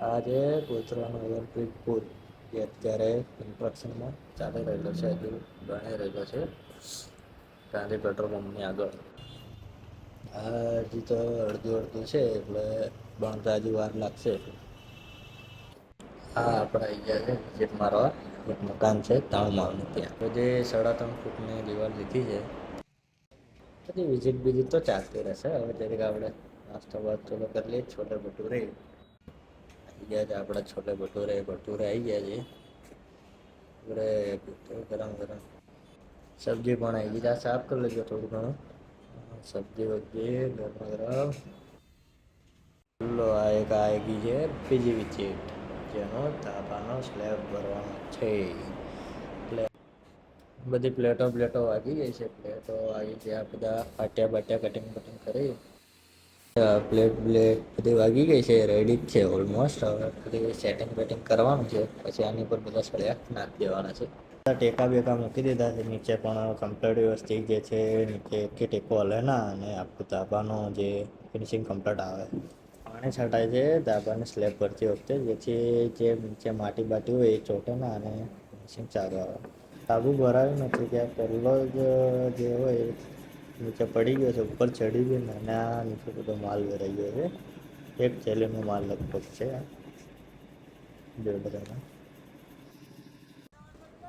આ જે ગોધરાનો ઓલિમ્પિક પુલ એ અત્યારે કન્સ્ટ્રક્શનમાં ચાલી રહેલો છે, હજુ બની રહેલો છે ગાંધી પેટ્રોલ પંપની આગળ. આ હજી તો અડધું અડધું છે એટલે બનતા હજુ વાર લાગશે. હા, આપણે આવી ગયા છે વિઝિટ મારવા. એક મકાન છે 3 માળનું, ત્યાં તો જે 3.5 ફૂટની દિવાલ લીધી છે. પછી વિઝિટ બીજી તો ચાલતી રહેશે. હવે જરીક આપણે નાસ્તો બાસ્તો તો કરી લઈએ, છોલે ભટુરે આવી ગયા છે આપણા. છોલે ભટુરે આવી ગયા છે. ગરમ ગરમ સબ્જી પણ આવી ગઈ. સાફ કરી લેજો થોડું ઘણું સબ્જી વબ્જી ગરમા ગરમ. આ એક આવી છે બીજી વિકેટ, જેનો ધાબાનો સ્લેબ ભરવાનો છે. એટલે બધી પ્લેટો વાગી ગઈ છે. પ્લેટો આવી ગયા, બધા પાટિયા બાટિયા કટિંગ બટિંગ કરી પ્લેટ બધી વાગી ગઈ છે. રેડી જ છે ઓલમોસ્ટ. હવે બધી સેટિંગ બેટિંગ કરવાનું છે, પછી આની પર બધા સળિયા નાખી દેવાના છે. ટેકા બેકા મૂકી દીધા છે. નીચે પણ કમ્પ્લીટ વ્યવસ્થિત જે છે, નીચે કે ટેકો હલે ના, અને આખું ધાબાનો જે ફિનિશિંગ કમ્પ્લીટ આવે. પાણી છટાય છે ધાબાની સ્લેબ ભરતી વખતે, જેથી જે નીચે માટી બાટી હોય એ ચોટે ના અને ફિનિશિંગ સારું આવે. ધાબુ ભરાયું નથી, ત્યાં પહેલો જ જે હોય નીચે પડી ગયો છે, ઉપર ચડી ગયો ને અને આ નીચે બધો માલ ભરાઈ ગયો છે. એક થેલીનો માલ લગભગ છે બે બધામાં.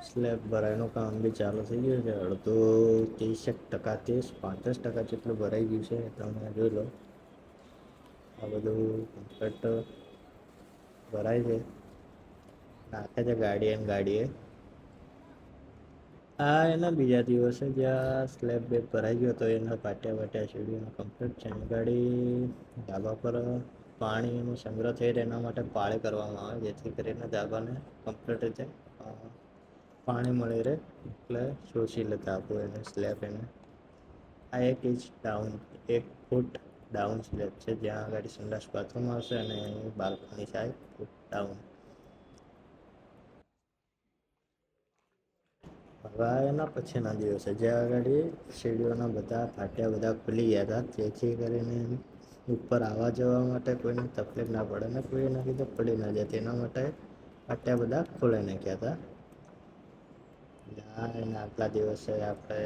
સ્લેબ ભરાઈનું કામ બી ચાલુ થઈ ગયું છે. અડધું 30-35% જેટલું ભરાઈ ગયું છે. તમે જોઈ લો, આ બધું કમ્પ્લીટ ભરાય છે. નાખે છે ગાડીએ. આ એના બીજા દિવસે જ્યાં સ્લેબ બેબ ભરાઈ ગયો હતો, એના પાટિયા વાટિયા સીડીઓ કમ્પ્લીટ છે. ગાડી ધાબા પર પાણીનો સંગ્રહ થઈ રહે એના માટે પાળી કરવામાં આવે, જેથી કરીને ધાબાને કમ્પ્લીટ રીતે પાણી મળી રહે, એટલે શોષી લેતા આપો એને સ્લેબ એને. આ 1 ઇંચ ડાઉન, 1 ફૂટ ડાઉન સ્લેબ છે, જ્યાં આગળ સંડાસ બાથરૂમ આવશે અને બાલ્કની સાઈડ ડાઉન. હવે એના પછીના દિવસે જ્યાં આગળ સીડીઓના બધા પાટિયા બધા ખુલી ગયા હતા, જેથી કરીને ઉપર આવવા જવા માટે કોઈને તકલીફ ના પડે ને કોઈ એના લીધે પડી ના જાય, તેના માટે પાટિયા બધા ખોલાઈ નાખ્યા હતા. એના આગલા દિવસે આપણે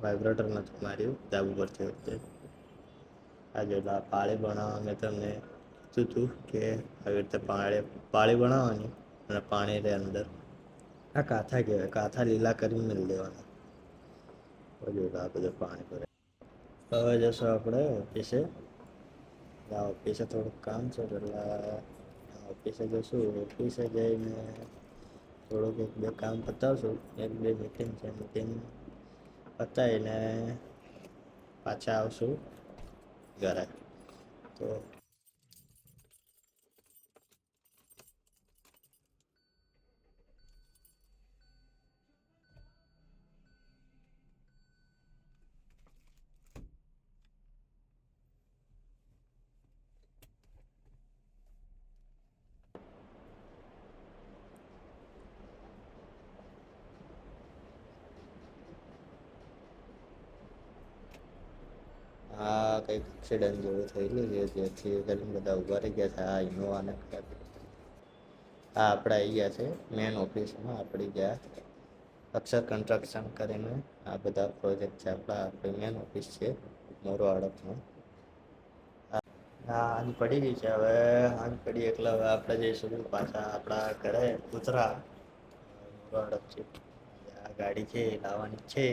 વાઇબ્રેટર નથી માર્યું ધાબુ ભરતી વખતે. આ જો પાળી બનાવવા મેં તમને કીધું હતું કે આવી રીતે પાળી બનાવવાની અને પાણી રહે અંદર. આ કાથા કહેવાય, કાથા લીલા કરીને મેલી દેવાના. આ બધું પાણી ભરે. હવે જશું આપણે ઓફિસે. ઓફિસે થોડુંક કામ છે, એટલે ઓફિસે જશું. ઓફિસે જઈને થોડુંક 1-2 કામ પતાવશું. 1-2 મીટિંગ છે, મીટિંગ પતાવીને પાછા આવશું ઘરે. તો આ કંઈક એક્સિડન્ટ જેવું થયેલું છે, જેથી કરીને બધા ઊભા રહી ગયા છે. આ ઇનોવાને આ આપણે આવી ગયા છે મેન ઓફિસમાં. આપણી જ્યાં અક્ષર કન્સ્ટ્રક્શન કરીને આ બધા પ્રોજેક્ટ છે આપણી મેન ઓફિસ છે મોરો હડપમાં. હા, આજ પડી ગઈ છે. હવે આજ પડી એટલે હવે આપણે જઈશું પાછા આપણા ઘરે કૂતરા મોરો હડપ છે. આ ગાડી છે લાવવાની છે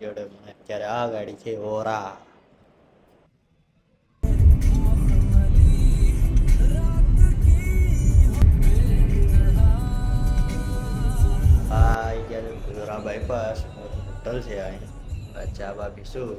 જોડે. મને અત્યારે આ ગાડી છે ઓરા. આ આવી ગયા છે ગોધરા બાયપાસ. હોટલ છે અહીં ચા બા પીશું.